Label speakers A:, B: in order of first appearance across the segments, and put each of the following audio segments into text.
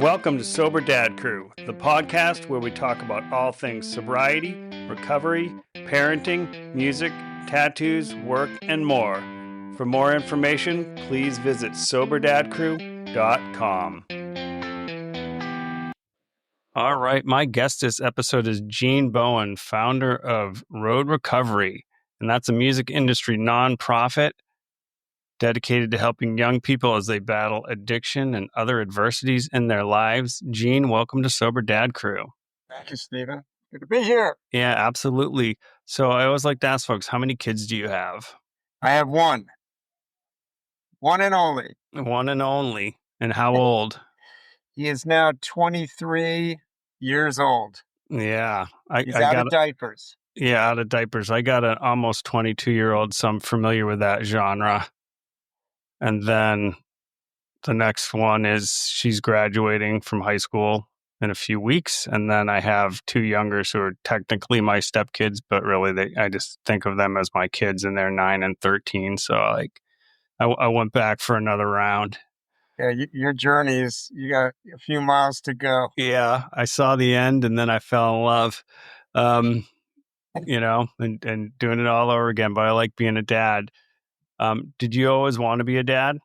A: Welcome to Sober Dad Crew, the podcast where we talk about all things sobriety, recovery, parenting, music, tattoos, work, and more. For more information, please visit soberdadcrew.com. All right, my guest this episode is Gene Bowen, founder of Road Recovery, and that's a music industry nonprofit dedicated to helping young people as they battle addiction and other adversities in their lives. Gene, welcome to Sober Dad Crew.
B: Thank you, Stephen. Good to be here.
A: Yeah, absolutely. So I always like to ask folks, how many kids do you have?
B: I have one. One and only.
A: One and only. And how old?
B: He is now 23 years old.
A: Yeah.
B: He's out of diapers.
A: Yeah, out of diapers. I got an almost 22-year-old, so I'm familiar with that genre. And then the next one is she's graduating from high school in a few weeks. And then I have two youngers who are technically my stepkids, but really I just think of them as my kids, and they're 9 and 13. So I went back for another round.
B: Yeah, your journey is, you got a few miles to go.
A: Yeah, I saw the end and then I fell in love, and doing it all over again. But I like being a dad. Did you always want to be a dad?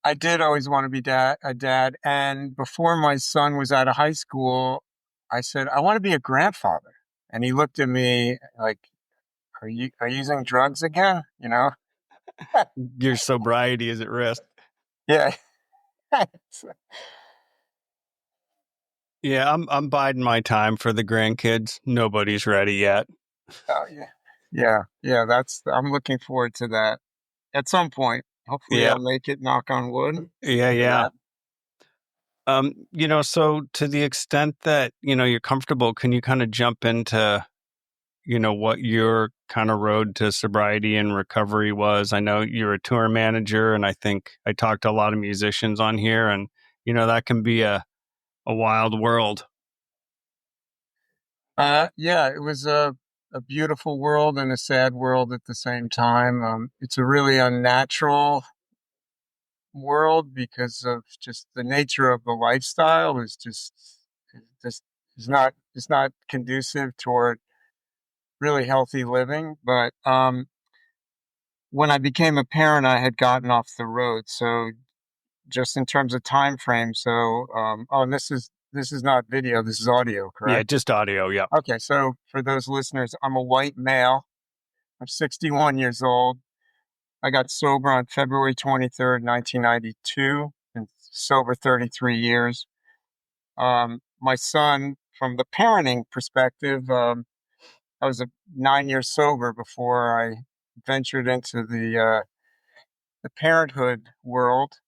B: I did always want to be a dad. And before my son was out of high school, I said, I want to be a grandfather. And he looked at me like, are you using drugs again? You know?
A: Your sobriety is at risk.
B: Yeah.
A: Yeah, I'm biding my time for the grandkids. Nobody's ready yet.
B: Oh, yeah. I'm looking forward to that at some point. Hopefully I'll make it, knock on wood.
A: Yeah. So to the extent that, you're comfortable, can you kind of jump into, what your kind of road to sobriety and recovery was? I know you're a tour manager, and I think I talked to a lot of musicians on here, and, that can be a wild world.
B: It was a beautiful world and a sad world at the same time. It's a really unnatural world because of just the nature of the lifestyle is not conducive toward really healthy living. But when I became a parent, I had gotten off the road. So just in terms of time frame, and this is not video, this is audio, correct?
A: Yeah, just audio, yeah.
B: Okay, so for those listeners, I'm a white male. I'm 61 years old. I got sober on February 23rd, 1992, and sober 33 years. My son, from the parenting perspective, I was 9 years sober before I ventured into the parenthood world.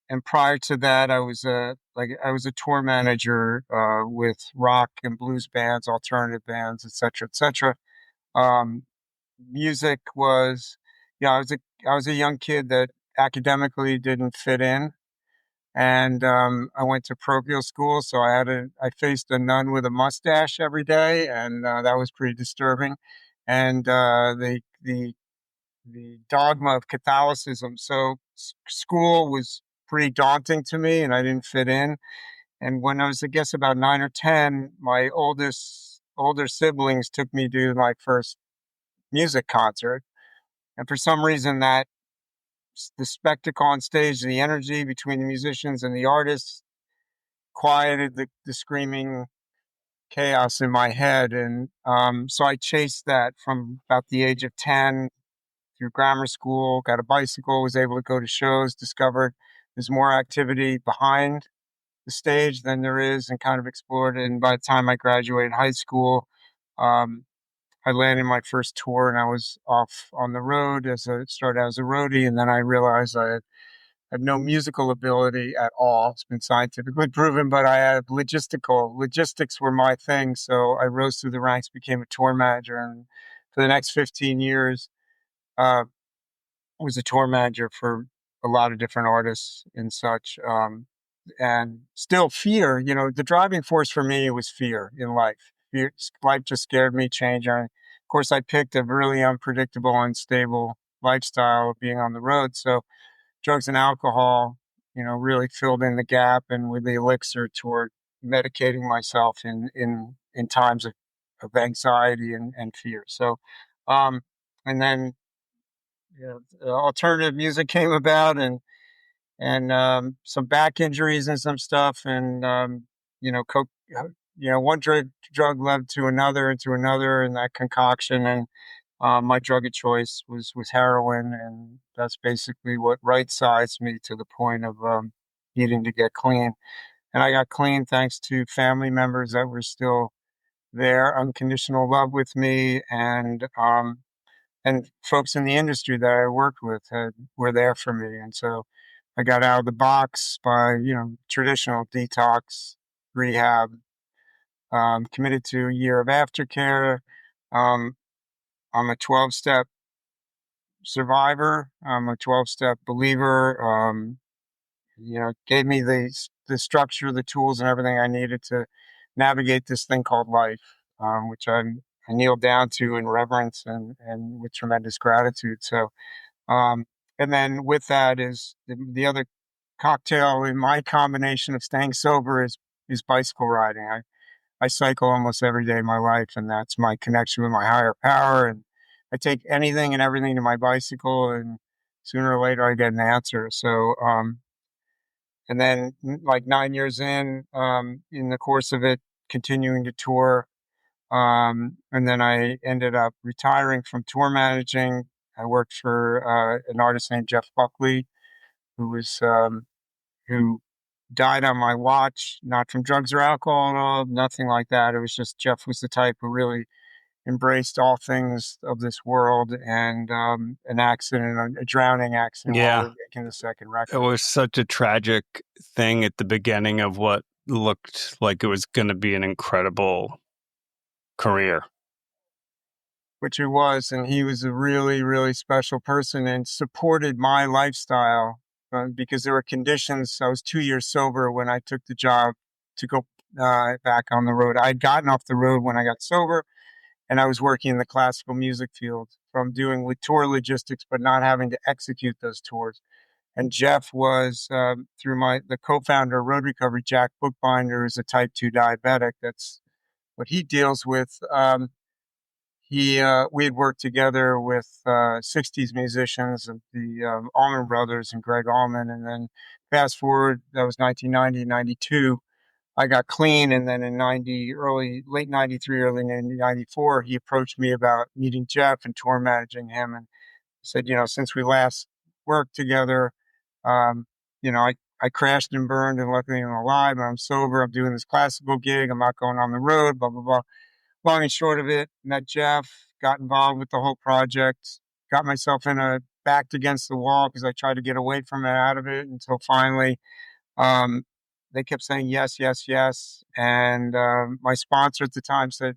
B: And prior to that, I was a tour manager with rock and blues bands, alternative bands, et cetera. Music was, I was a young kid that academically didn't fit in, and I went to parochial school, so I faced a nun with a mustache every day, and that was pretty disturbing. And the dogma of Catholicism. So school was pretty daunting to me, and I didn't fit in. And when I was, I guess, about 9 or 10, my older siblings took me to my first music concert. And for some reason, the spectacle on stage, the energy between the musicians and the artists quieted the screaming chaos in my head. And so I chased that from about the age of 10 through grammar school, got a bicycle, was able to go to shows, discovered there's more activity behind the stage than there is, and kind of explored it. And by the time I graduated high school, I landed my first tour, and I was off on the road started as a roadie. And then I realized I had no musical ability at all. It's been scientifically proven, but I had logistics were my thing. So I rose through the ranks, became a tour manager. And for the next 15 years, was a tour manager for a lot of different artists and such. And still fear, the driving force for me was fear in life. Life just scared me, change. Of course, I picked a really unpredictable, unstable lifestyle of being on the road. So drugs and alcohol, really filled in the gap and with the elixir toward medicating myself in times of anxiety and fear. So, um, and then alternative music came about, and some back injuries and some stuff, and coke. One drug led to another, and that concoction, and my drug of choice was heroin, and that's basically what right sized me to the point of needing to get clean. And I got clean thanks to family members that were still there, unconditional love with me, and folks in the industry that I worked with were there for me. And so I got out of the box by traditional detox, rehab, committed to a year of aftercare. Um, I'm a 12-step survivor. I'm a 12-step believer. Gave me the structure, the tools, and everything I needed to navigate this thing called life, which I kneel down to in reverence and with tremendous gratitude. So, um, and then with that is the other cocktail in my combination of staying sober is bicycle riding. I cycle almost every day of my life, and that's my connection with my higher power. And I take anything and everything to my bicycle, and sooner or later I get an answer. So, and then like 9 years in the course of it, continuing to tour. And then I ended up retiring from tour managing. I worked for an artist named Jeff Buckley, who died on my watch, not from drugs or alcohol at all, nothing like that. It was just Jeff was the type who really embraced all things of this world, and an accident, a drowning accident while we
A: Yeah,
B: were making the second
A: it
B: record.
A: was such a tragic thing at the beginning of what looked like it was going to be an incredible career.
B: Which he was, and he was a really, really special person and supported my lifestyle because there were conditions. I was 2 years sober when I took the job to go back on the road. I had gotten off the road when I got sober, and I was working in the classical music field from doing with tour logistics, but not having to execute those tours. And Jeff was through the co-founder of Road Recovery, Jack Bookbinder, is a type 2 diabetic. That's what he deals with. We had worked together with 60s musicians of the Allman Brothers and Greg Allman. And then fast forward, that was 1990, 92. I got clean. And then in late 93, early 94, he approached me about meeting Jeff and tour managing him. And said, since we last worked together, um, I crashed and burned, and luckily I'm alive. I'm sober. I'm doing this classical gig. I'm not going on the road, blah, blah, blah. Long and short of it, met Jeff, got involved with the whole project, got myself backed against the wall because I tried to get away from it, out of it, until finally um, they kept saying yes, yes, yes. And my sponsor at the time said,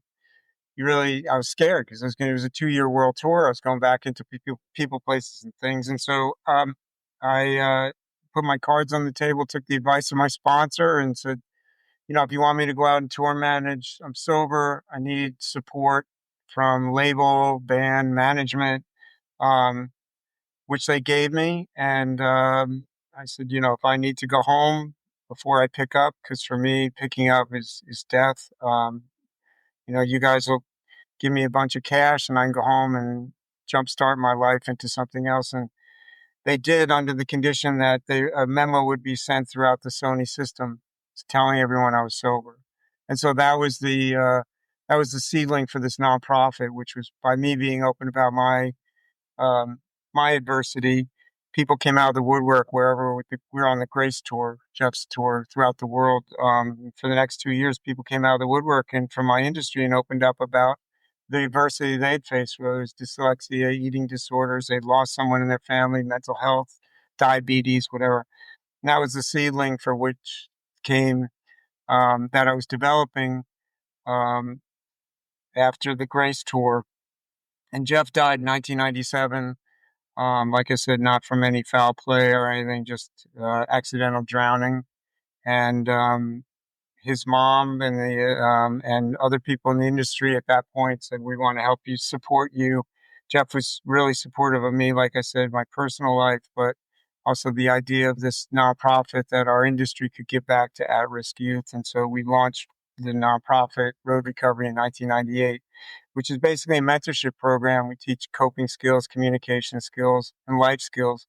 B: I was scared because it was a 2 year world tour. I was going back into people, places, and things. And so I put my cards on the table, took the advice of my sponsor, and said, if you want me to go out and tour manage, I'm sober. I need support from label, band, management, um, which they gave me. And I said, if I need to go home before I pick up, because for me, picking up is death. You guys will give me a bunch of cash and I can go home and jumpstart my life into something else. And they did, under the condition that a memo would be sent throughout the Sony system telling everyone I was sober. And so that was the seedling for this nonprofit, which was by me being open about um, my adversity. People came out of the woodwork wherever we were on the Grace tour, Jeff's tour throughout the world. For the next 2 years, people came out of the woodwork and from my industry and opened up about the adversity they'd faced, whether it was dyslexia, eating disorders, they'd lost someone in their family, mental health, diabetes, whatever. And that was the seedling for which came that I was developing um, after the Grace tour. And Jeff died in 1997. Like I said, not from any foul play or anything, just accidental drowning. And his mom and other people in the industry at that point said, "We want to help you, support you." Jeff was really supportive of me, like I said, my personal life, but also the idea of this nonprofit that our industry could give back to at-risk youth. And so we launched the nonprofit Road Recovery in 1998, which is basically a mentorship program. We teach coping skills, communication skills, and life skills,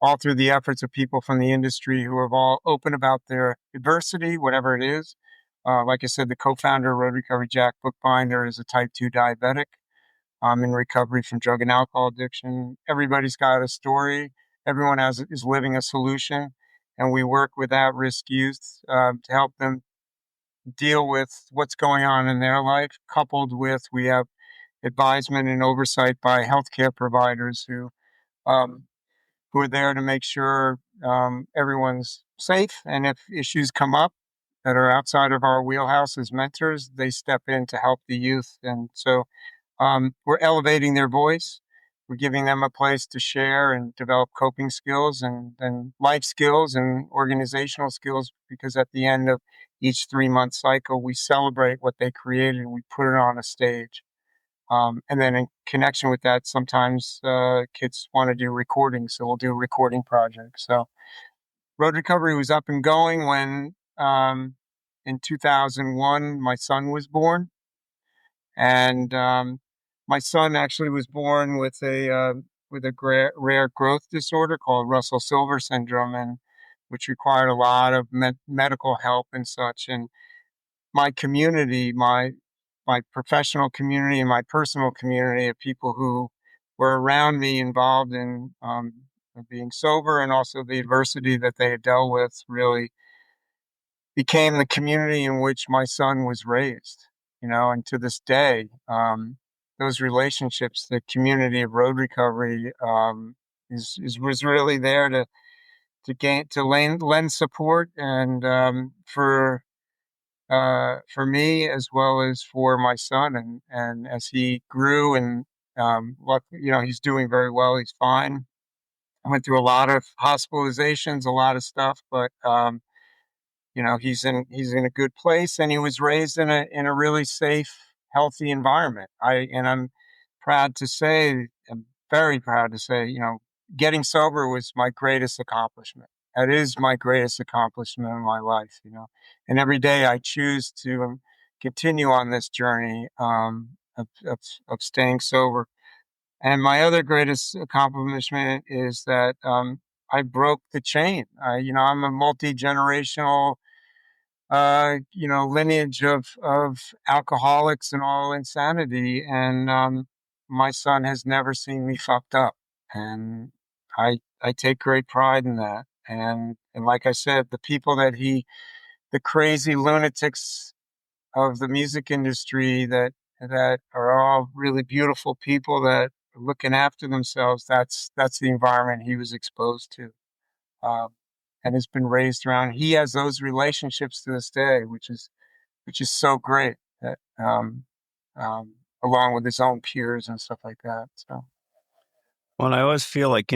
B: all through the efforts of people from the industry who are all open about their adversity, whatever it is. Like I said, the co-founder of Road Recovery, Jack Bookbinder, is a type 2 diabetic. I'm in recovery from drug and alcohol addiction. Everybody's got a story. Everyone is living a solution, and we work with at-risk youth to help them deal with what's going on in their life. Coupled with, we have advisement and oversight by healthcare providers um, who are there to make sure everyone's safe. And if issues come up that are outside of our wheelhouse as mentors, they step in to help the youth. And so we're elevating their voice. We're giving them a place to share and develop coping skills and life skills and organizational skills, because at the end of each 3-month cycle, we celebrate what they created and we put it on a stage. And then in connection with that, sometimes kids want to do recordings, so we'll do recording projects. So Road Recovery was up and going when in 2001, my son was born. And my son actually was born with a rare growth disorder called Russell Silver syndrome, and which required a lot of medical help and such. And my community, my professional community, and my personal community of people who were around me, involved in being sober, and also the adversity that they had dealt with, really became the community in which my son was raised, and to this day, those relationships, the community of Road Recovery, was really there to lend support, and for me as well as for my son, and as he grew, and he's doing very well. He's fine. I went through a lot of hospitalizations, a lot of stuff, but he's in a good place, and he was raised in a really safe, healthy environment. I'm proud to say, I'm very proud to say, getting sober was my greatest accomplishment. That is my greatest accomplishment in my life. And every day I choose to continue on this journey of staying sober. And my other greatest accomplishment is that I broke the chain. I'm a multi-generational lineage of alcoholics and all insanity. And my son has never seen me fucked up. And I take great pride in that. And like I said, the crazy lunatics of the music industry that are all really beautiful people that are looking after themselves, that's the environment he was exposed to. Um, and has been raised around. He has those relationships to this day, which is so great. That along with his own peers and stuff like that. So
A: Well, I always feel like,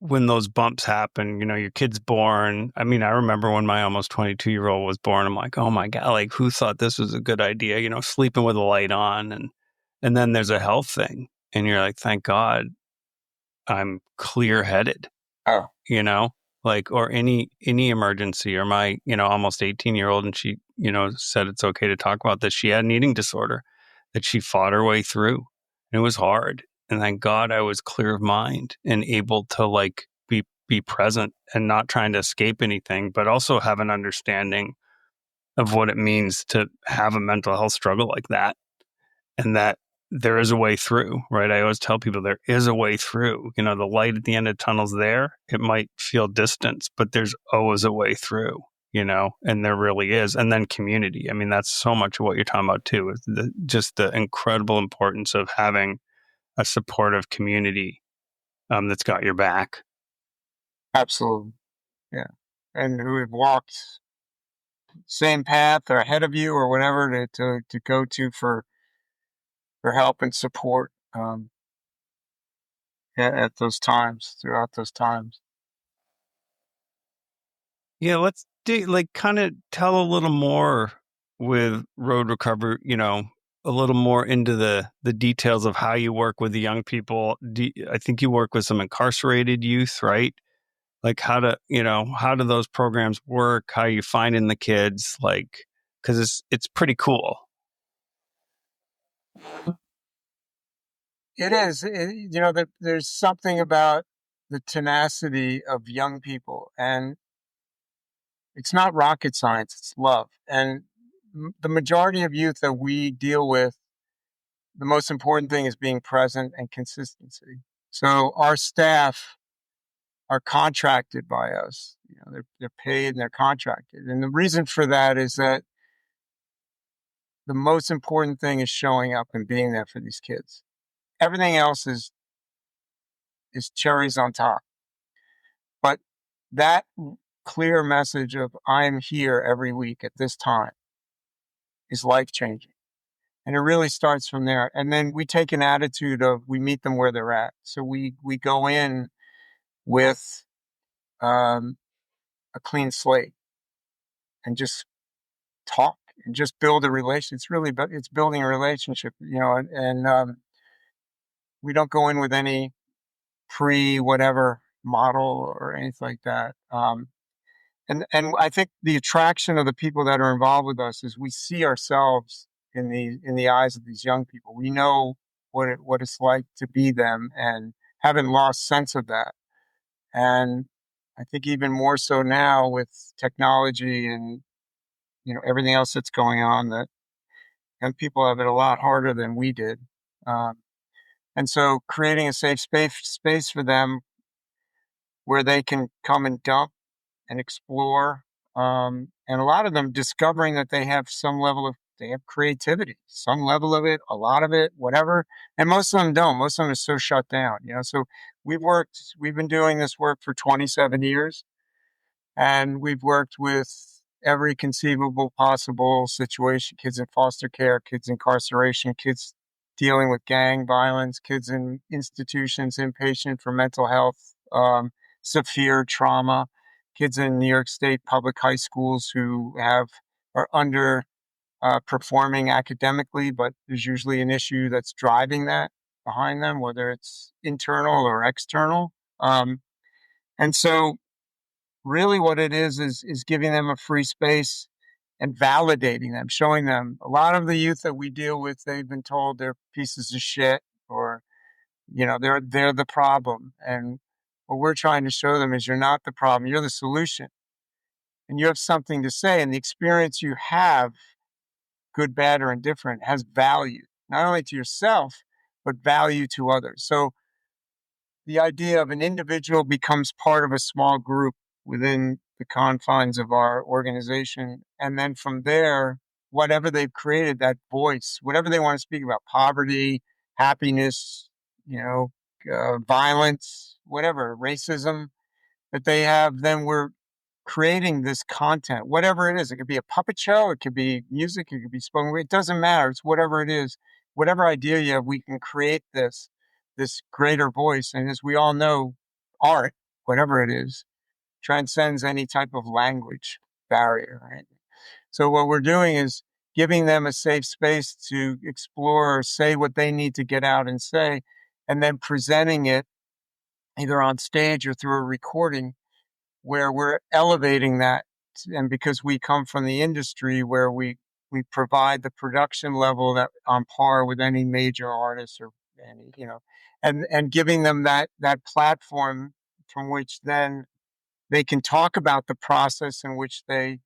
A: when those bumps happen, your kid's born. I mean, I remember when my almost 22-year-old was born, I'm like, oh my God, like who thought this was a good idea? Sleeping with a light on, and then there's a health thing, and you're like, thank God I'm clear headed,
B: oh,
A: like, or any emergency, or my, almost 18-year-old, and she, said it's okay to talk about this. She had an eating disorder that she fought her way through. And it was hard. And thank God I was clear of mind and able to like be present and not trying to escape anything, but also have an understanding of what it means to have a mental health struggle like that, and that there is a way through, right? I always tell people there is a way through. The light at the end of the tunnel's there. It might feel distant, but there's always a way through, and there really is. And then community. I mean, that's so much of what you're talking about too, is just the incredible importance of having a supportive community that's got your back.
B: absolutely, yeah. And who have walked same path or ahead of you or whatever to go to for help and support at those times, throughout those times.
A: Yeah, let's kind of tell a little more with Road Recovery, a little more into the details of how you work with the young people. I think you work with some incarcerated youth, right? like how do those programs work? How are you finding the kids? Like, because it's pretty cool.
B: It is. There's something about the tenacity of young people, and it's not rocket science, it's love. And the majority of youth that we deal with, the most important thing is being present and consistency. So our staff are contracted by us. They're paid and they're contracted. And the reason for that is that the most important thing is showing up and being there for these kids. Everything else is cherries on top. But that clear message of I'm here every week at this time is life changing. And it really starts from there. And then we take an attitude of we meet them where they're at. So we go in with um, a clean slate and just talk and just build a relation. It's really, but it's building a relationship, and we don't go in with any pre whatever model or anything like that. And I think the attraction of the people that are involved with us is we see ourselves in the eyes of these young people. We know what it's like to be them and haven't lost sense of that. And I think even more so now with technology and everything else that's going on, that young people have it a lot harder than we did. Um, and so creating a safe space for them where they can come and dump and explore. And a lot of them discovering that they have creativity, some level of it, a lot of it, whatever. And most of them don't. Most of them are so shut down, So we've been doing this work for 27 years, and we've worked with every conceivable possible situation: kids in foster care, kids incarceration, kids dealing with gang violence, kids in institutions, inpatient for mental health, severe trauma, kids in New York State public high schools who are under performing academically, but there's usually an issue that's driving that behind them, whether it's internal or external. And so really what it is giving them a free space and validating them, showing them. A lot of the youth that we deal with, they've been told they're pieces of shit, or they're the problem. And what we're trying to show them is you're not the problem, you're the solution. And you have something to say, and the experience you have, good, bad, or indifferent, has value, not only to yourself, but value to others. So the idea of an individual becomes part of a small group within the confines of our organization. And then from there, whatever they've created, that voice, whatever they want to speak about, poverty, happiness, violence, whatever, racism that they have, then we're creating this content, whatever it is. It could be a puppet show, it could be music, it could be spoken word. It doesn't matter. It's whatever it is, whatever idea you have, we can create this greater voice. And as we all know, art, whatever it is, transcends any type of language barrier, right? So what we're doing is giving them a safe space to explore or say what they need to get out and say, and then presenting it either on stage or through a recording where we're elevating that. And because we come from the industry where we provide the production level that on par with any major artist or any, and giving them that platform from which then they can talk about the process in which they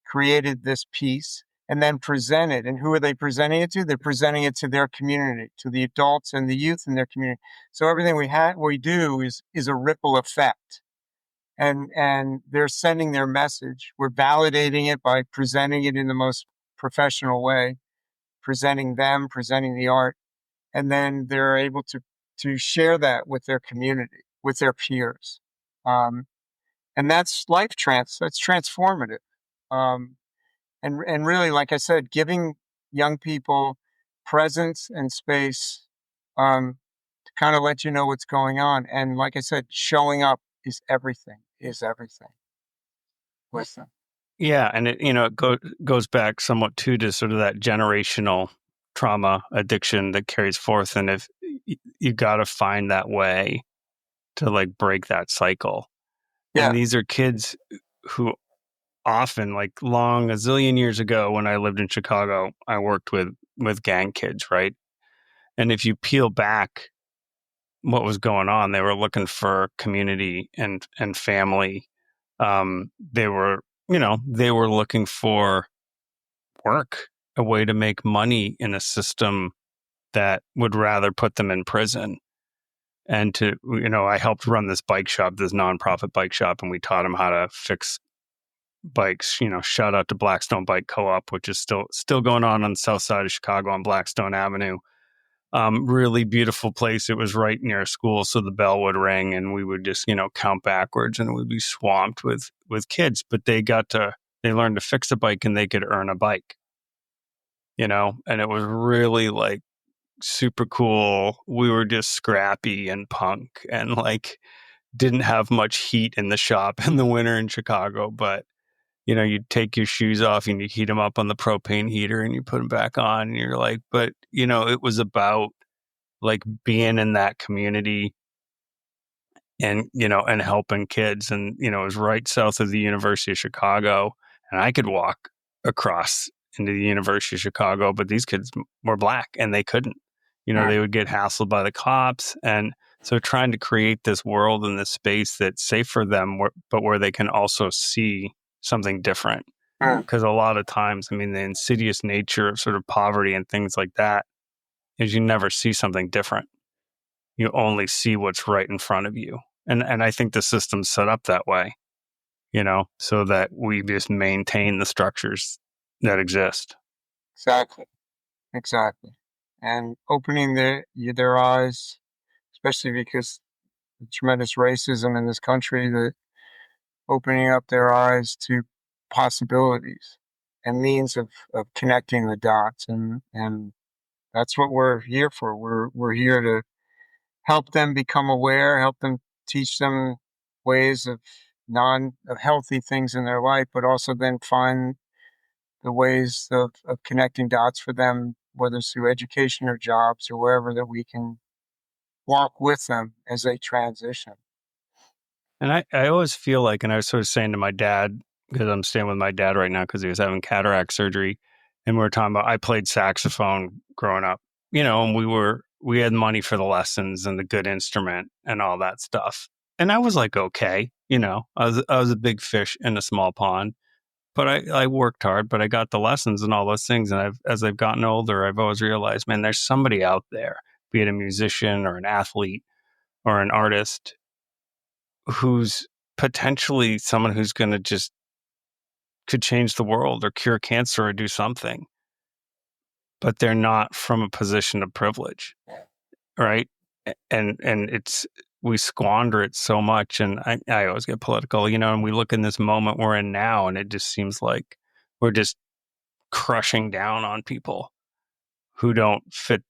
B: created this piece and then present it. And who are they presenting it to? They're presenting it to their community, to the adults and the youth in their community. So everything we do is a ripple effect. And they're sending their message. We're validating it by presenting it in the most professional way, presenting them, presenting the art, and then they're able to share that with their community, with their peers. Um, and that's that's transformative. Um, and really, like I said, giving young people presence and space to kind of let you know what's going on. And like I said, showing up is everything with them.
A: Yeah, and it goes back somewhat too to sort of that generational trauma addiction that carries forth, and if you got to find that way to like break that cycle.
B: Yeah.
A: And these are kids who often, like long a zillion years ago when I lived in Chicago, I worked with gang kids, right? And if you peel back what was going on, they were looking for community and family. They were, they were looking for work, a way to make money in a system that would rather put them in prison. And I helped run this bike shop, this nonprofit bike shop, and we taught them how to fix bikes. Shout out to Blackstone Bike Co-op, which is still going on the south side of Chicago on Blackstone Avenue. Really beautiful place. It was right near a school, so the bell would ring, and we would just count backwards, and it would be swamped with kids. But they learned to fix a bike, and they could earn a bike. And it was really like super cool. We were just scrappy and punk, and like didn't have much heat in the shop in the winter in Chicago, but you'd take your shoes off and you heat them up on the propane heater and you put them back on. And you're like, but it was about like being in that community and helping kids. And, it was right south of the University of Chicago, and I could walk across into the University of Chicago, but these kids were black and they couldn't. They would get hassled by the cops. And so trying to create this world and this space that's safe for them, but where they can also see something different. Because a lot of times, the insidious nature of sort of poverty and things like that is you never see something different. You only see what's right in front of you. And I think the system's set up that way, so that we just maintain the structures that exist.
B: Exactly. And opening their eyes, especially because the tremendous racism in this country, that opening up their eyes to possibilities and means of connecting the dots. And that's what we're here for. We're here to help them become aware, help them, teach them ways of healthy things in their life, but also then find the ways of connecting dots for them, whether it's through education or jobs or wherever, that we can walk with them as they transition.
A: And I always feel like, and I was sort of saying to my dad, because I'm staying with my dad right now because he was having cataract surgery, and we were talking about, I played saxophone growing up, and we had money for the lessons and the good instrument and all that stuff. And I was like, okay, I was a big fish in a small pond, but I worked hard, but I got the lessons and all those things. And as I've gotten older, I've always realized, man, there's somebody out there, be it a musician or an athlete or an artist, who's potentially someone who's going to just could change the world or cure cancer or do something, but they're not from a position of privilege, right? And it's, we squander it so much. And I always get political, and we look in this moment we're in now, and it just seems like we're just crushing down on people who don't fit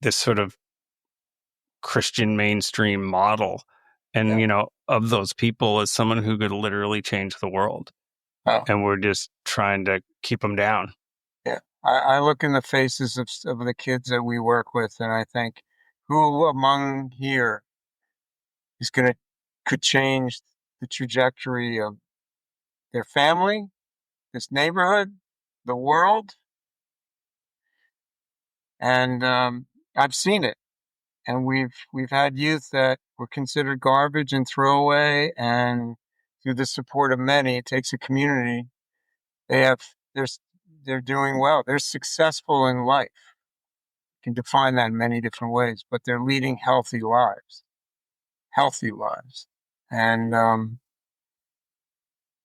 A: this sort of Christian mainstream model. And, of those people, as someone who could literally change the world.
B: Oh,
A: And we're just trying to keep them down.
B: yeah. I look in the faces of the kids that we work with, and I think, who among here is could change the trajectory of their family, this neighborhood, the world? And I've seen it. And we've had youth that were considered garbage and throwaway, and through the support of many, it takes a community. They have they're they're doing well. They're successful in life. You can define that in many different ways, but they're leading healthy lives, and and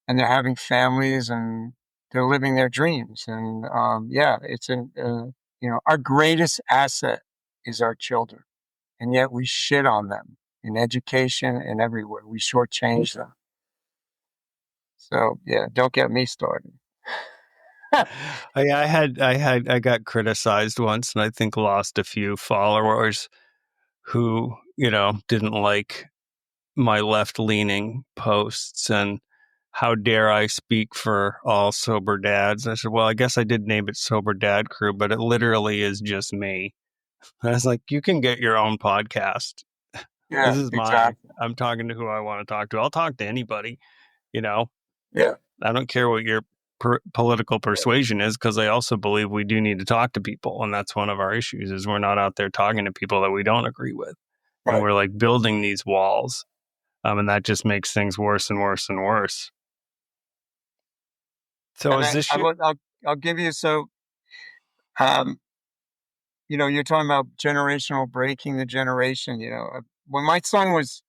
B: they're having families, and they're living their dreams. And yeah, it's our greatest asset is our children, and yet we shit on them in education and everywhere. We shortchange them. So yeah, don't get me started.
A: I got criticized once, and I think lost a few followers who, didn't like my left leaning posts, and how dare I speak for all sober dads. I said, well, I guess I did name it Sober Dad Crew, but it literally is just me. I was like, you can get your own podcast. This
B: Yeah,
A: is mine.
B: exactly.
A: I'm talking to who I want to talk to. I'll talk to anybody, you know.
B: Yeah,
A: I don't care what your political persuasion is, because I also believe we do need to talk to people, and that's one of our issues is we're not out there talking to people that we don't agree with, and
B: right.
A: we're like building these walls, and that just makes things worse and worse and worse. So
B: And
A: is this your?
B: I'll give you so um you're talking about generational breaking the generation. When my son was,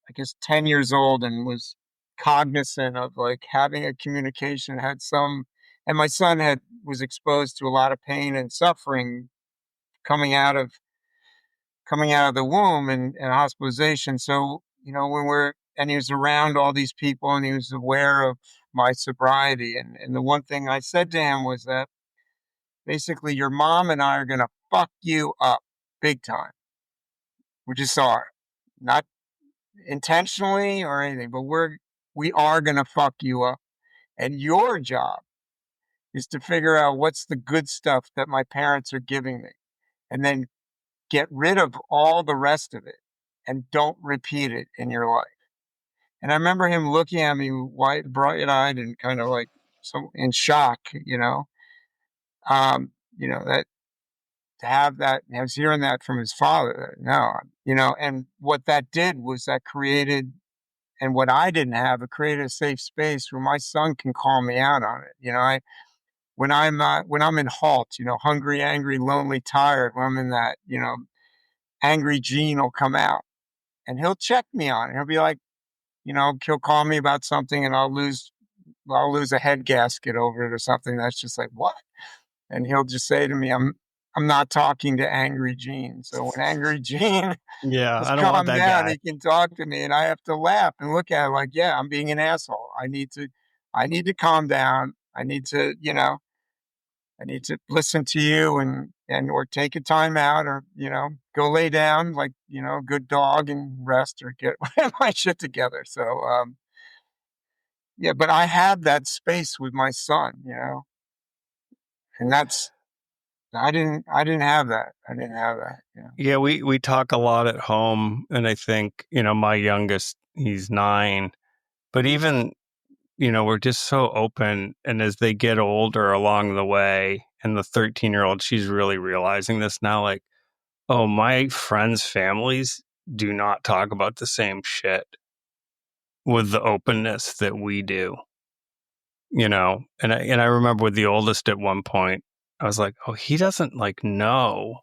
B: I guess, 10 years old and was cognizant of like having a communication, and my son was exposed to a lot of pain and suffering coming out of the womb and hospitalization. So, and he was around all these people and he was aware of my sobriety. And the one thing I said to him was that basically your mom and I are going to fuck you up big time. We just are. Not intentionally or anything, but we are going to fuck you up. And your job is to figure out what's the good stuff that my parents are giving me and then get rid of all the rest of it and don't repeat it in your life. And I remember him looking at me white, bright eyed and kind of like so in shock, that to have that, I was hearing that from his father. No, and what that did was that created, and what I didn't have, it created a safe space where my son can call me out on it. When I'm in halt, hungry, angry, lonely, tired, when I'm in that, angry Gene will come out and he'll check me on it. He'll be like, he'll call me about something and I'll lose a head gasket over it or something. That's just like, what? And he'll just say to me, I'm not talking to angry Gene. So when angry Gene
A: Yeah,
B: has
A: I don't want
B: calmed
A: that
B: down,
A: guy.
B: he can talk to me and I have to laugh and look at it like, yeah, I'm being an asshole. I need to calm down. I need to listen to you and or take a time out or, go lay down like, a good dog and rest or get my shit together. So, yeah, but I had that space with my son, and I didn't have that. I didn't have that. Yeah.
A: Yeah, we talk a lot at home, and I think my youngest, he's 9, but even we're just so open. And as they get older along the way, and the 13-year-old, she's really realizing this now, like, oh, my friends' families do not talk about the same shit with the openness that we do, And I remember with the oldest at one point, I was like, oh, he doesn't like know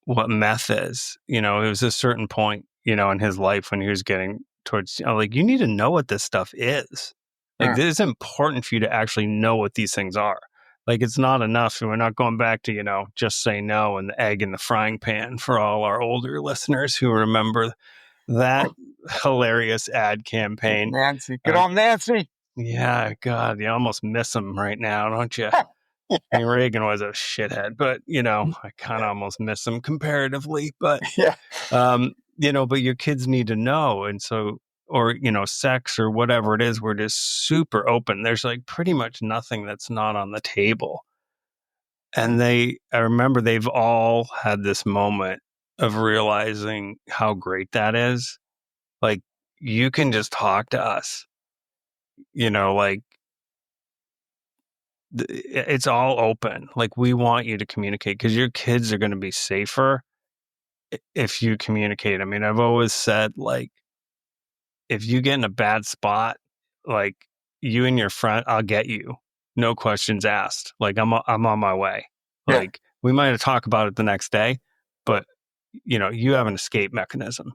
A: what meth is. It was a certain point, in his life when he was getting towards, like, you need to know what this stuff is. Like,
B: Mm.
A: this is important for you to actually know what these things are. Like, it's not enough. And we're not going back to, just say no and the egg in the frying pan for all our older listeners who remember that hilarious ad campaign.
B: Nancy, good
A: Uh,
B: old Nancy.
A: yeah, God, you almost miss him right now, don't you? I mean, Reagan was a shithead, but I kind of almost miss him comparatively. But
B: Yeah.
A: but your kids need to know, and so, or sex or whatever it is, we're just super open. There's like pretty much nothing that's not on the table. And I remember they've all had this moment of realizing how great that is. Like, you can just talk to us, like it's all open. Like, we want you to communicate because your kids are going to be safer if you communicate. I mean, I've always said, like, if you get in a bad spot, like, you and your friend, I'll get you. No questions asked. Like, I'm on my way.
B: Yeah.
A: Like, we might have talked about it the next day, but you have an escape mechanism.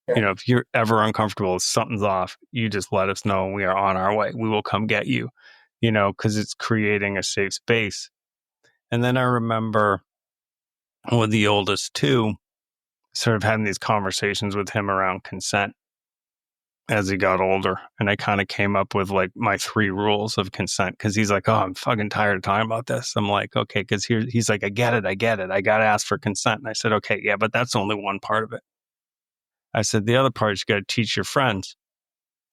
B: Yeah.
A: If you're ever uncomfortable, if something's off, you just let us know and we are on our way. We will come get you, because it's creating a safe space. And then I remember with the oldest too, sort of having these conversations with him around consent as he got older. And I kind of came up with like my 3 rules of consent because he's like, oh, I'm fucking tired of talking about this. I'm like, okay, because he's like, I get it. I got to ask for consent. And I said, okay, yeah, but that's only one part of it. I said, the other part is you got to teach your friends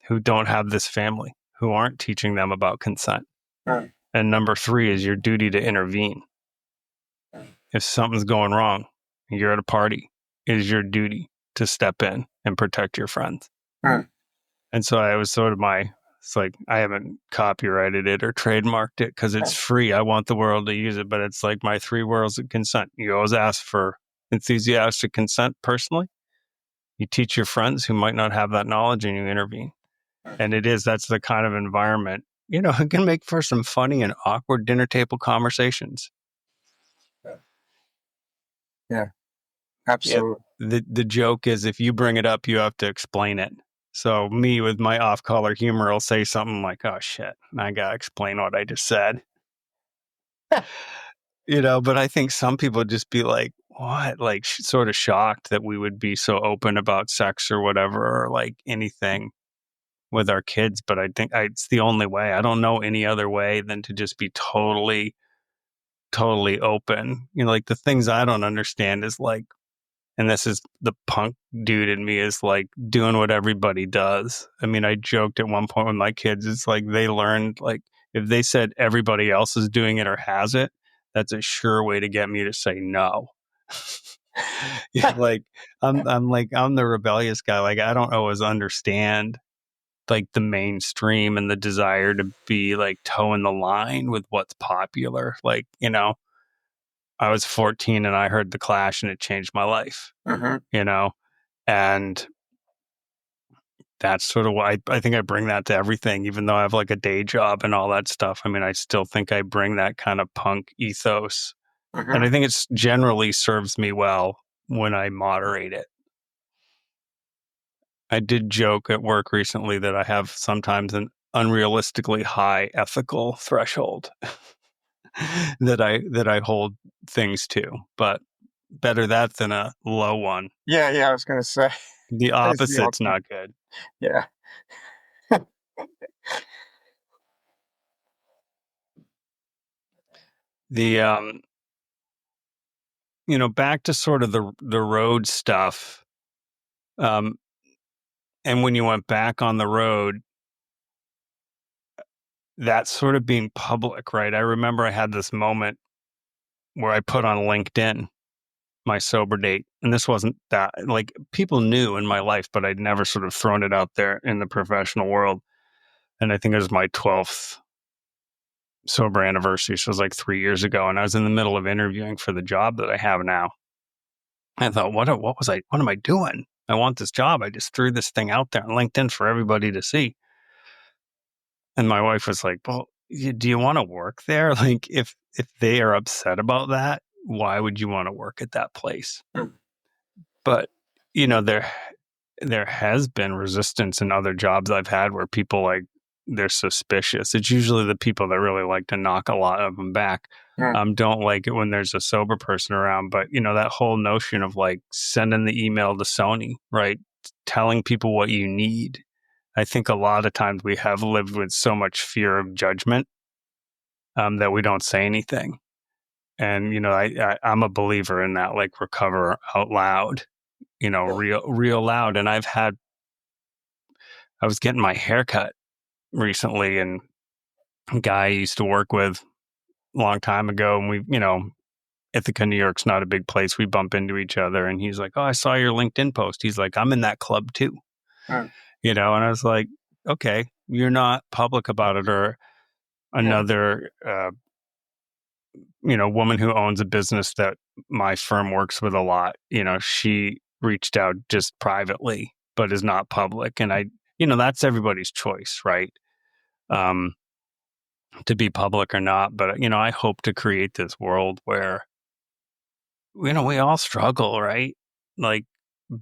A: who don't have this family, who aren't teaching them about consent.
B: Mm.
A: And number 3 is your duty to intervene. If something's going wrong, you're at a party, it is your duty to step in and protect your friends.
B: Mm.
A: And so I was sort of it's like, I haven't copyrighted it or trademarked it because it's free. I want the world to use it, but it's like my 3 words of consent. You always ask for enthusiastic consent personally. You teach your friends who might not have that knowledge, and you intervene. And that's the kind of environment, it can make for some funny and awkward dinner table conversations.
B: Yeah,
A: Yeah.
B: absolutely.
A: The joke is, if you bring it up, you have to explain it. So me with my off-color humor will say something like, "Oh shit, I gotta explain what I just said." But I think some people just be like, "What?" Like sort of shocked that we would be so open about sex or whatever, or like anything with our kids. But I think it's the only way. I don't know any other way than to just be totally, totally open. Like the things I don't understand is like, and this is the punk dude in me, is like doing what everybody does. I mean, I joked at one point with my kids, it's like they learned, like, if they said everybody else is doing it or has it, that's a sure way to get me to say no. Like I'm the rebellious guy. Like, I don't always understand like the mainstream and the desire to be like toeing the line with what's popular. Like, I was 14 and I heard The Clash and it changed my life.
B: Mm-hmm.
A: And that's sort of why I think I bring that to everything, even though I have like a day job and all that stuff. I mean, I still think I bring that kind of punk ethos. And
B: Mm-hmm.
A: I think it's generally serves me well when I moderate it. I did joke at work recently that I have sometimes an unrealistically high ethical threshold that I hold things to, but better that than a low one.
B: Yeah, I was going to say
A: The
B: it's the
A: opposite's
B: ultimate.
A: not good.
B: Yeah.
A: The back to sort of the road stuff. Um, and when you went back on the road, that's sort of being public, right? I remember I had this moment where I put on LinkedIn my sober date, and this wasn't that, like, people knew in my life, but I'd never sort of thrown it out there in the professional world. And I think it was my 12th sober anniversary, so it was like 3 years ago, and I was in the middle of interviewing for the job that I have now. I thought, what am I doing? I want this job. I just threw this thing out there on LinkedIn for everybody to see. And my wife was like, well, do you want to work there? Like, if they are upset about that, why would you want to work at that place? But, there has been resistance in other jobs I've had where people, like, they're suspicious. It's usually the people that really like to knock a lot of them back.
B: Mm.
A: Don't like it when there's a sober person around. But, that whole notion of like sending the email to Sony, right? Telling people what you need. I think a lot of times we have lived with so much fear of judgment that we don't say anything. And, I'm a believer in that, like, recover out loud, real loud. And I was getting my hair cut recently, and a guy I used to work with a long time ago, and we, Ithaca, New York's not a big place. We bump into each other, and he's like, "Oh, I saw your LinkedIn post." He's like, "I'm in that club too,"
B: Mm.
A: and I was like, "Okay, you're not public about it." Or
B: Yeah.
A: another, woman who owns a business that my firm works with a lot. She reached out just privately, but is not public, and that's everybody's choice, right? Um, to be public or not. But, I hope to create this world where, we all struggle, right? Like,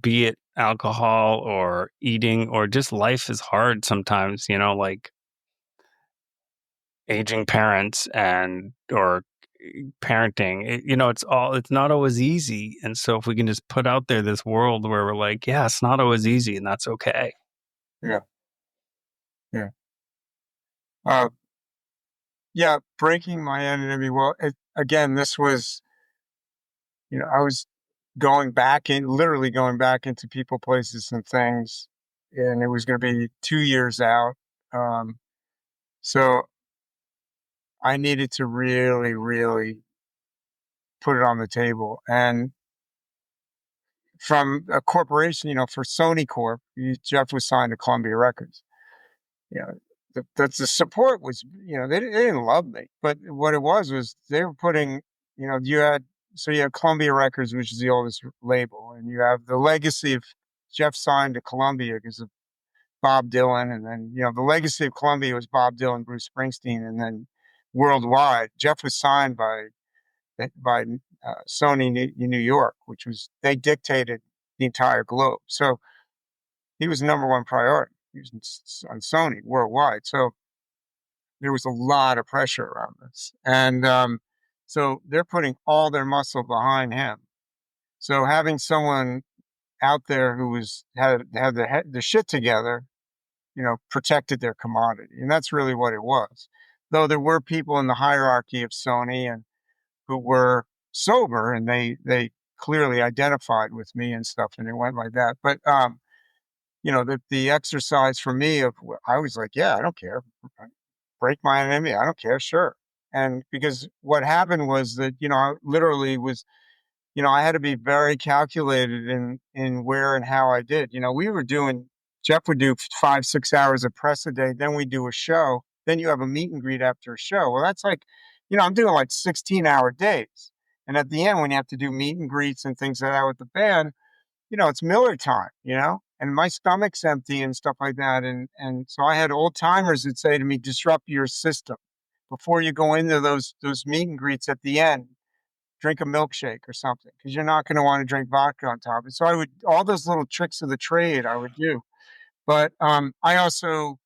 A: be it alcohol or eating or just life is hard sometimes, like aging parents or parenting, it's not always easy. And so if we can just put out there this world where we're like, yeah, it's not always easy and that's okay.
B: Yeah. Yeah. Uh, yeah. Breaking my enemy. Well, again, this was, I was literally going back into people, places, and things, and it was going to be 2 years out. Um, so I needed to really, really put it on the table. And from a corporation, for Sony Corp. Jeff was signed to Columbia Records. You know, the support was, they didn't love me, but what it was they were putting, you had Columbia Records, which is the oldest label, and you have the legacy of Jeff signed to Columbia because of Bob Dylan, and then the legacy of Columbia was Bob Dylan, Bruce Springsteen, and then worldwide, Jeff was signed by Sony New York, which was they dictated the entire globe. So he was number one priority. He was on Sony worldwide. So there was a lot of pressure around this, and so they're putting all their muscle behind him. So having someone out there who had the shit together, protected their commodity, and that's really what it was. Though there were people in the hierarchy of Sony and who were sober, and they clearly identified with me and stuff, and it went like that. But the exercise for me of I was like, yeah, I don't care, break my enemy, I don't care, sure. And because what happened was that I literally was, I had to be very calculated in where and how I did. We were doing Jeff would do 5-6 hours of press a day, then we do a show, then you have a meet and greet after a show. Well, that's like, I'm doing like 16-hour days. And at the end, when you have to do meet and greets and things like that with the band, it's Miller time, and my stomach's empty and stuff like that. And so I had old timers that say to me, disrupt your system before you go into those meet and greets at the end. Drink a milkshake or something, because you're not going to want to drink vodka on top of it. So I would all those little tricks of the trade I would do. But I also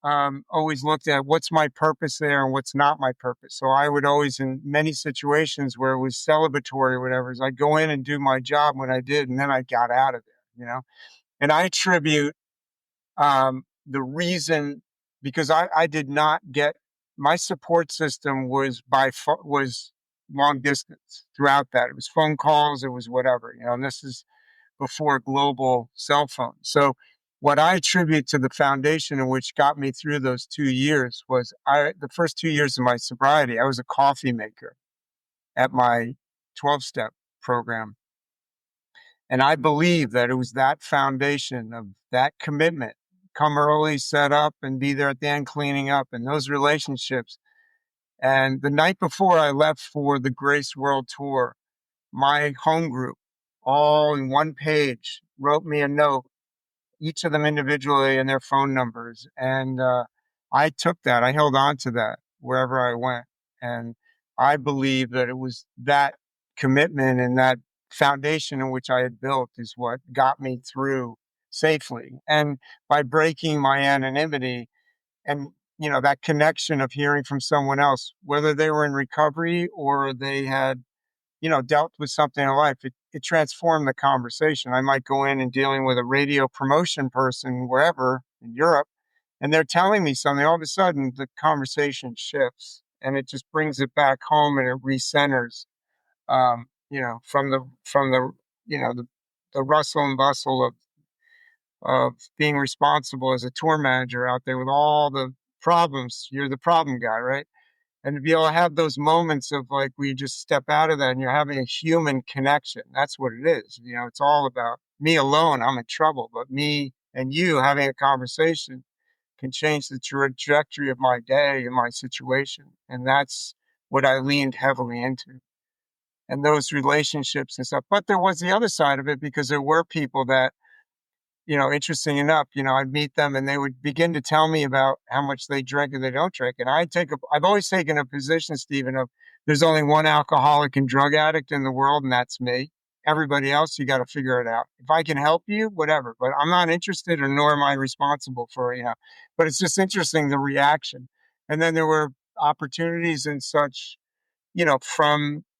B: always looked at what's my purpose there and what's not my purpose. So I would always, in many situations where it was celebratory or whatever, is I'd go in and do my job when I did, and then I got out of there. And I attribute the reason, because I did not get my support system was long distance throughout that. It was phone calls, it was whatever, and this is before global cell phones. So what I attribute to the foundation in which got me through those 2 years was the first 2 years of my sobriety, I was a coffee maker at my 12-step program. And I believe that it was that foundation of that commitment, come early, set up, and be there at the end cleaning up, and those relationships. And the night before I left for the Grace World Tour, my home group, all in one page, wrote me a note, each of them individually and their phone numbers. And I took that, I held on to that wherever I went. And I believe that it was that commitment and that foundation in which I had built is what got me through safely. And by breaking my anonymity and, that connection of hearing from someone else, whether they were in recovery or they had dealt with something in life, it transformed the conversation. I might go in and dealing with a radio promotion person wherever in Europe, and they're telling me something. All of a sudden, the conversation shifts, and it just brings it back home, and it recenters. From the the rustle and bustle of being responsible as a tour manager out there with all the problems. You're the problem guy, right? And to be able to have those moments of like where you just step out of that and you're having a human connection. That's what it is. It's all about me alone. I'm in trouble, but me and you having a conversation can change the trajectory of my day and my situation. And that's what I leaned heavily into. And those relationships and stuff. But there was the other side of it, because there were people that, interesting enough, I'd meet them and they would begin to tell me about how much they drink and they don't drink. And I've always taken a position, Stephen, of there's only one alcoholic and drug addict in the world, and that's me. Everybody else, you got to figure it out. If I can help you, whatever, but I'm not interested, or nor am I responsible for, but it's just interesting, the reaction. And then there were opportunities and such,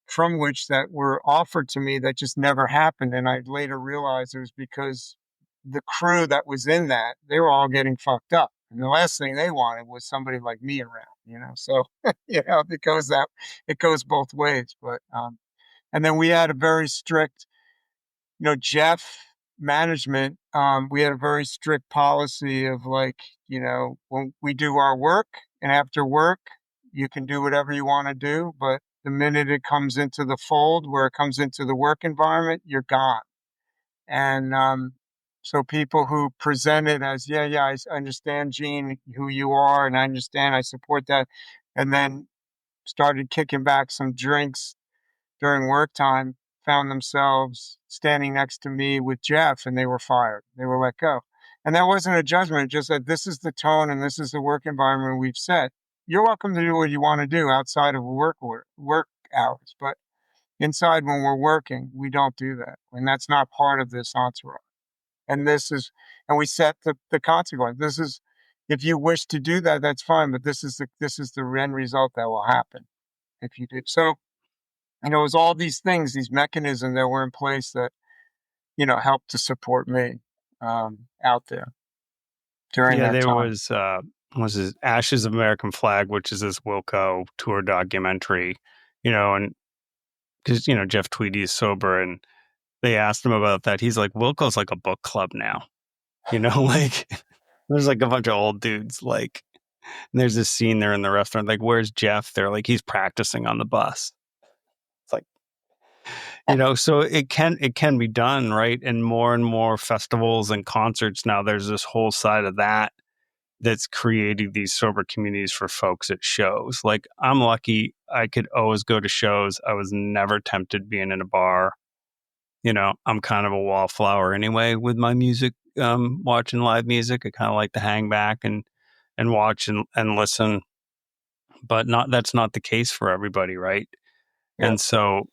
B: from which that were offered to me that just never happened. And I later realized it was because the crew that was in that, they were all getting fucked up. And the last thing they wanted was somebody like me around. So, it goes both ways. But, and then we had a very strict, Jeff management. We had a very strict policy of like, when we do our work, and after work, you can do whatever you want to do. But the minute it comes into the fold, where it comes into the work environment, you're gone. And so people who presented as, yeah, yeah, I understand, Gene, who you are, and I understand, I support that, and then started kicking back some drinks during work time, found themselves standing next to me with Jeff, and they were fired. They were let go. And that wasn't a judgment, just that this is the tone and this is the work environment we've set. You're welcome to do what you want to do outside of work hours, but inside when we're working, we don't do that. And that's not part of this entourage. And and we set the consequence. This is, if you wish to do that, that's fine, but this is the end result that will happen if you do. So, it was all these things, these mechanisms that were in place that, helped to support me out there during
A: Yeah,
B: that
A: there
B: time.
A: was this Ashes of American Flag, which is this Wilco tour documentary, and because Jeff Tweedy is sober, and they asked him about that. He's like, Wilco's like a book club now, like there's like a bunch of old dudes, like, and there's this scene there in the restaurant, like, where's Jeff? They're like, he's practicing on the bus. It's like, so it can be done, right? And more festivals and concerts now. There's this whole side of that that's creating these sober communities for folks at shows. Like, I'm lucky I could always go to shows. I was never tempted being in a bar. I'm kind of a wallflower anyway with my music, watching live music. I kind of like to hang back and watch and listen, but that's not the case for everybody, right?
B: Yeah,
A: And so,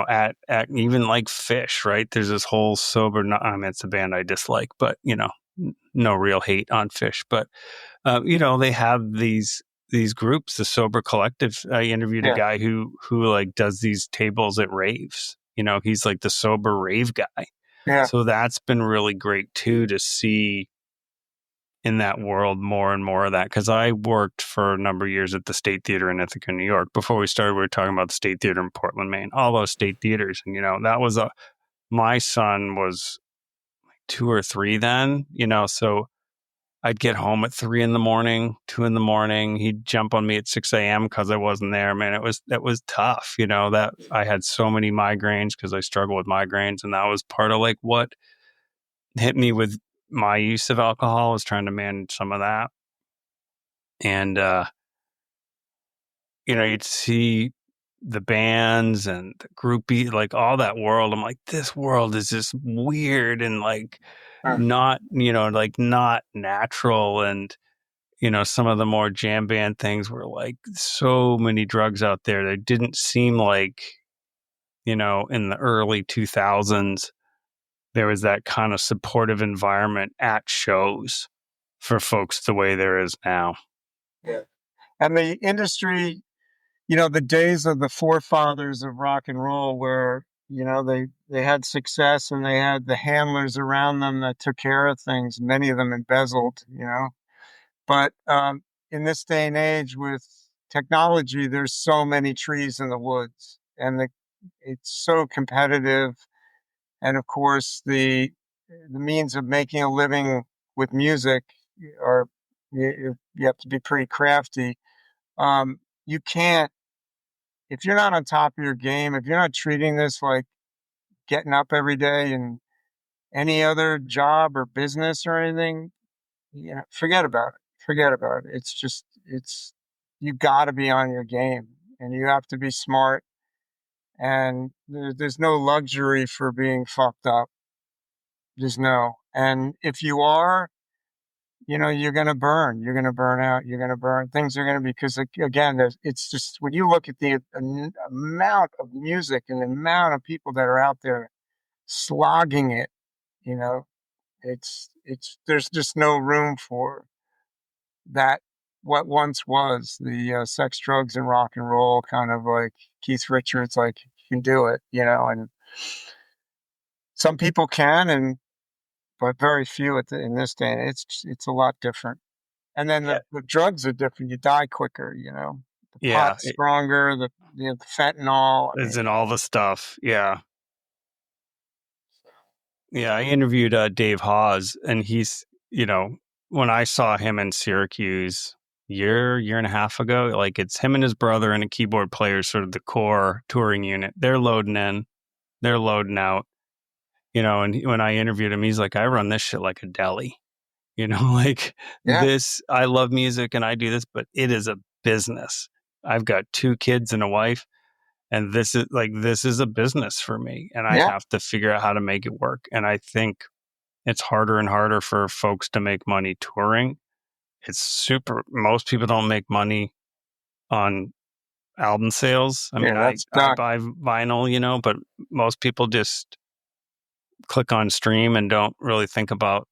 A: at even like Fish, right? There's this whole sober, I mean, it's a band I dislike, but no real hate on Fish, but they have these groups, the sober collective. I interviewed a
B: yeah,
A: guy who like does these tables at raves. He's like the sober rave guy.
B: yeah,
A: So that's been really great too, to see in that world more and more of that. Because I worked for a number of years at the State Theater in Ithaca, New York. Before we started, we were talking about the State Theater in Portland, Maine. All those state theaters, and that was my son was 2 or 3 then. So I'd get home at 3 in the morning, 2 in the morning. He'd jump on me at 6 a.m. because I wasn't there. Man, that was tough. That I had so many migraines because I struggle with migraines, and that was part of like what hit me with my use of alcohol, was trying to manage some of that. And you'd see the bands and the groupie, like all that world. I'm like, this world is just weird and like
B: mm,
A: not, like not natural. And some of the more jam band things were like so many drugs out there that didn't seem like, in the early 2000s, there was that kind of supportive environment at shows for folks the way there is now.
B: yeah. And the industry, the days of the forefathers of rock and roll, where they had success and they had the handlers around them that took care of things. Many of them embezzled, But in this day and age with technology, there's so many trees in the woods, and it's so competitive. And of course, the means of making a living with music are, you have to be pretty crafty. You can't, if you're not on top of your game, if you're not treating this like getting up every day and any other job or business or anything, forget about it. Forget about it. You got to be on your game, and you have to be smart. And there's no luxury for being fucked up. There's no. And if you are, you're going to burn. You're going to burn out. You're going to burn. Things are going to be, because again, it's just, when you look at the amount of music and the amount of people that are out there slogging it, you know, there's just no room for that, what once was the sex, drugs, and rock and roll, kind of like Keith Richards, like, you can do it, and some people can, but very few in this day. And it's a lot different. And then
A: Yeah.
B: the drugs are different. You die quicker, the
A: Yeah.
B: pot's stronger, the fentanyl. I
A: It's
B: mean,
A: in all the stuff. Yeah. Yeah. I interviewed Dave Hawes, and he's, when I saw him in Syracuse year and a half ago, like, it's him and his brother and a keyboard player, sort of the core touring unit. They're loading in, they're loading out. And when I interviewed him, he's like, I run this shit like a deli. Like
B: Yeah,
A: this, I love music and I do this, but it is a business. I've got 2 kids and a wife, and this is a business for me, and I
B: yeah,
A: have to figure out how to make it work. And I think it's harder and harder for folks to make money touring. Most people don't make money on album sales. I
B: yeah.
A: mean, I
B: That's
A: I
B: done.
A: buy vinyl, but most people just click on stream and don't really think about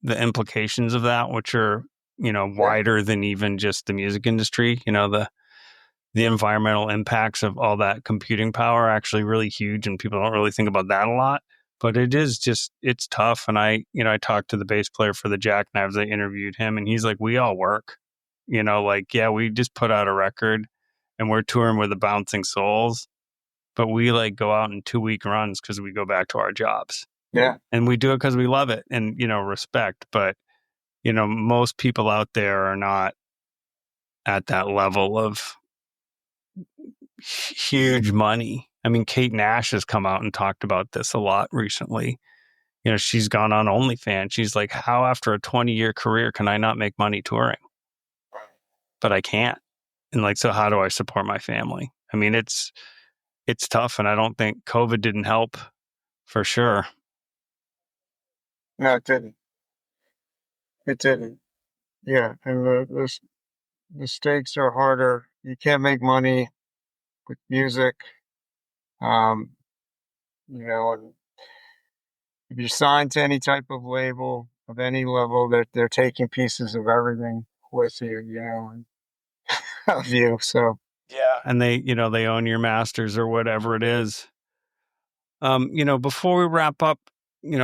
A: the implications of that, which are,
B: Yeah,
A: wider than even just the music industry. The environmental impacts of all that computing power are actually really huge, and people don't really think about that a lot. But it's tough. And I talked to the bass player for the Jackknives. I interviewed him, and he's like, we all work, like, yeah, we just put out a record and we're touring with the Bouncing Souls, but we like go out in 2-week runs because we go back to our jobs
B: yeah.
A: and we do it because we love it and, respect. But, most people out there are not at that level of huge money. I mean, Kate Nash has come out and talked about this a lot recently. She's gone on OnlyFans. She's like, how after a 20-year career can I not make money touring? But I can't. And like, so how do I support my family? I mean, it's tough, and I don't think COVID didn't help for sure.
B: No, it didn't. It didn't. Yeah, and the stakes are harder. You can't make money with music. Um, and if you're signed to any type of label of any level, they're taking pieces of everything with you, and of you. So
A: Yeah. And they own your masters or whatever it is. Before we wrap up,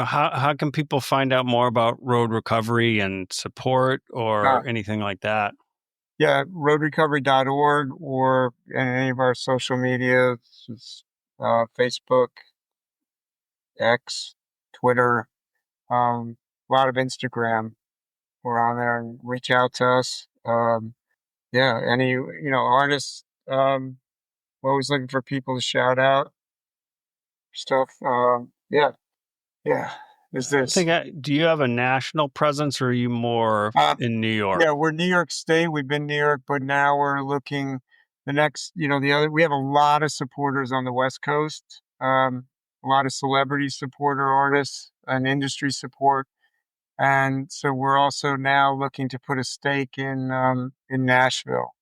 A: how can people find out more about road recovery and support
B: uh,
A: or anything like that?
B: yeah, roadrecovery.org or in any of our social media, Facebook, X, Twitter, a lot of Instagram. We're on there and reach out to us. Yeah, any artists. We're always looking for people to shout out stuff. Yeah, yeah. Is this?
A: Do you have a national presence or are you more
B: Um,
A: in New York?
B: yeah, we're New York State. We've been New York, but now we're looking the next. The other. We have a lot of supporters on the West Coast. A lot of celebrity supporter artists and industry support, and so we're also now looking to put a stake in Nashville.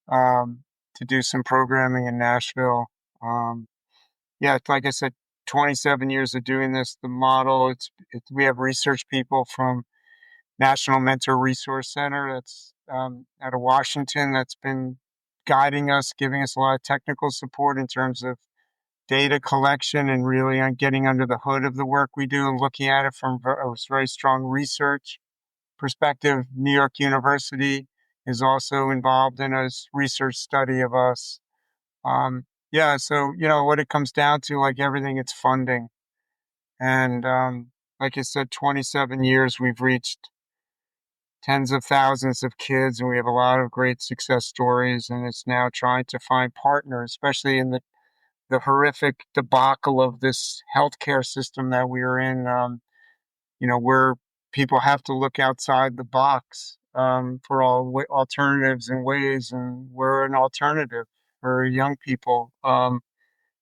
B: Um, to do some programming in Nashville. Um, yeah, like I said, 27 years of doing this. The model. We have research people from National Mentor Resource Center that's out of Washington that's been guiding us, giving us a lot of technical support in terms of data collection and really on getting under the hood of the work we do and looking at it from a very strong research perspective. New York University is also involved in a research study of us. Yeah, so what it comes down to, like everything, it's funding. And like I said, 27 years we've reached tens of thousands of kids, and we have a lot of great success stories. And it's now trying to find partners, especially in the horrific debacle of this healthcare system that we are in. Where people have to look outside the box for all alternatives and ways, and we're an alternative for young people.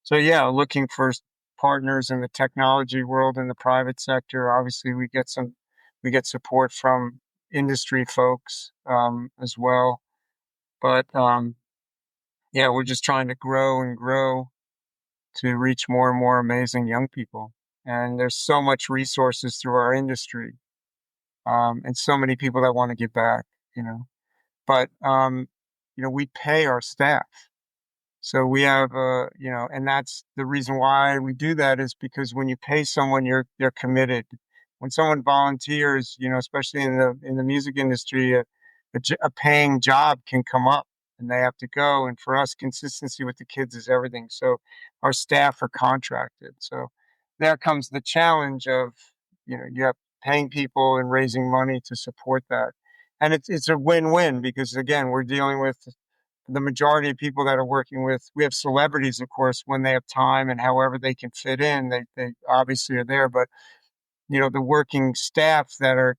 B: So yeah, looking for partners in the technology world in the private sector. Obviously, we get support from industry folks as well. But yeah, we're just trying to grow and grow to reach more and more amazing young people. And there's so much resources through our industry, and so many people that want to give back. You know, but we pay our staff. So we have, and that's the reason why we do that is because when you pay someone, they're committed. When someone volunteers, especially in the music industry, a paying job can come up and they have to go. And for us, consistency with the kids is everything. So our staff are contracted. So there comes the challenge of, you have paying people and raising money to support that. And it's a win-win because again, we're dealing with the majority of people that are working with, we have celebrities, of course, when they have time and however they can fit in, they obviously are there. But the working staff that are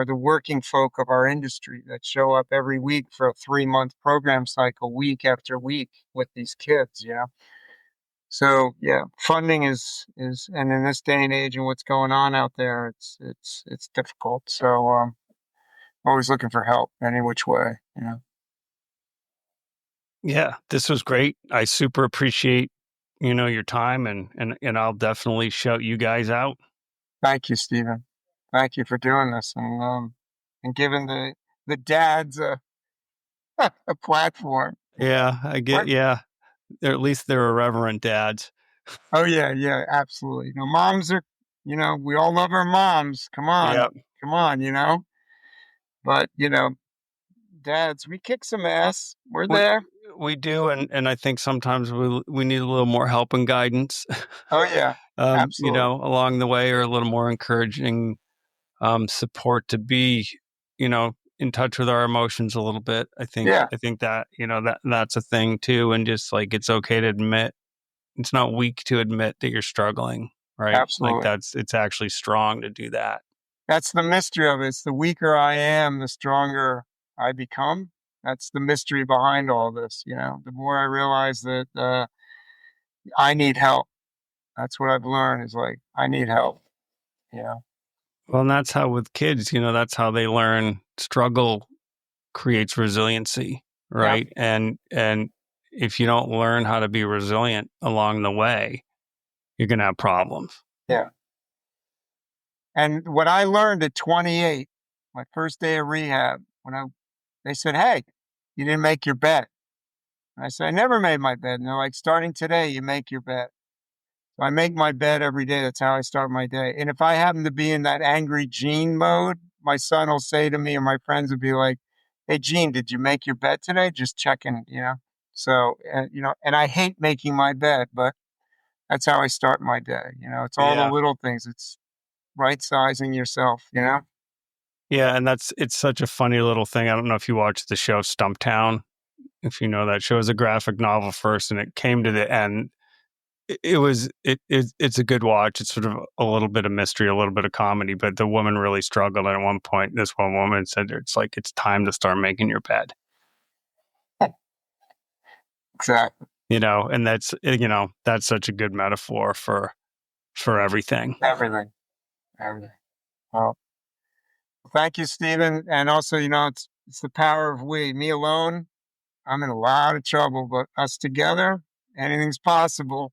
B: the working folk of our industry that show up every week for a 3-month program cycle, week after week with these kids. So yeah, funding and in this day and age and what's going on out there, it's difficult. So always looking for help any which way.
A: Yeah, this was great. I super appreciate, your time and I'll definitely shout you guys out.
B: Thank you, Stephen. Thank you for doing this and giving the dads a platform.
A: Yeah, I get,
B: What?
A: yeah. At least they're irreverent dads.
B: Oh yeah, yeah, absolutely. Moms are, we all love our moms.
A: Yeah.
B: Come on. But dads, we kick some ass. We're
A: We
B: there.
A: we do, and I think sometimes we need a little more help and guidance,
B: Oh yeah, absolutely.
A: along the way, or a little more encouraging support to be, in touch with our emotions a little bit. I think
B: Yeah,
A: I think that that's a thing too, and just like it's okay to admit it's not weak to admit that you're struggling, right? Like
B: absolutely.
A: it's actually strong to do that.
B: That's the mystery of it. It's the weaker I am, the stronger I become. That's the mystery behind all this. The more I realize that I need help. That's what I've learned is like, I need help. Yeah.
A: Well, and that's how with kids, that's how they learn struggle creates resiliency,
B: Yeah.
A: right? And if you don't learn how to be resilient along the way, you're going to have problems.
B: Yeah. And what I learned at 28, my first day of rehab, they said, "Hey, you didn't make your bed." And I said, "I never made my bed." And they're like, "Starting today, you make your bed." So I make my bed every day. That's how I start my day. And if I happen to be in that angry Gene mode, my son will say to me, or my friends will be like, "Hey, Gene, did you make your bed today? Just checking." So, and I hate making my bed, but that's how I start my day. It's all the
A: Yeah.
B: little things. It's right sizing yourself.
A: Yeah. And it's such a funny little thing. I don't know if you watched the show Stumptown, if you know that show. Is a graphic novel first, and it came to the end. It's a good watch. It's sort of a little bit of mystery, a little bit of comedy, but the woman really struggled. And at one point, this one woman said, it's like, it's time to start making your bed,
B: Exactly.
A: and that's such a good metaphor for everything.
B: Everything. Everything. Well, thank you, Stephen. And also, it's the power of we. Me alone, I'm in a lot of trouble, but us together, anything's possible.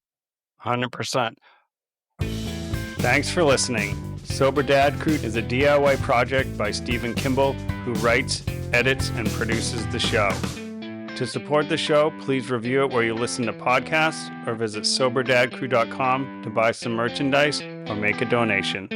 A: 100%. Thanks for listening. Sober Dad Crew is a DIY project by Stephen Kimball, who writes, edits, and produces the show. To support the show, please review it where you listen to podcasts or visit soberdadcrew.com to buy some merchandise or make a donation.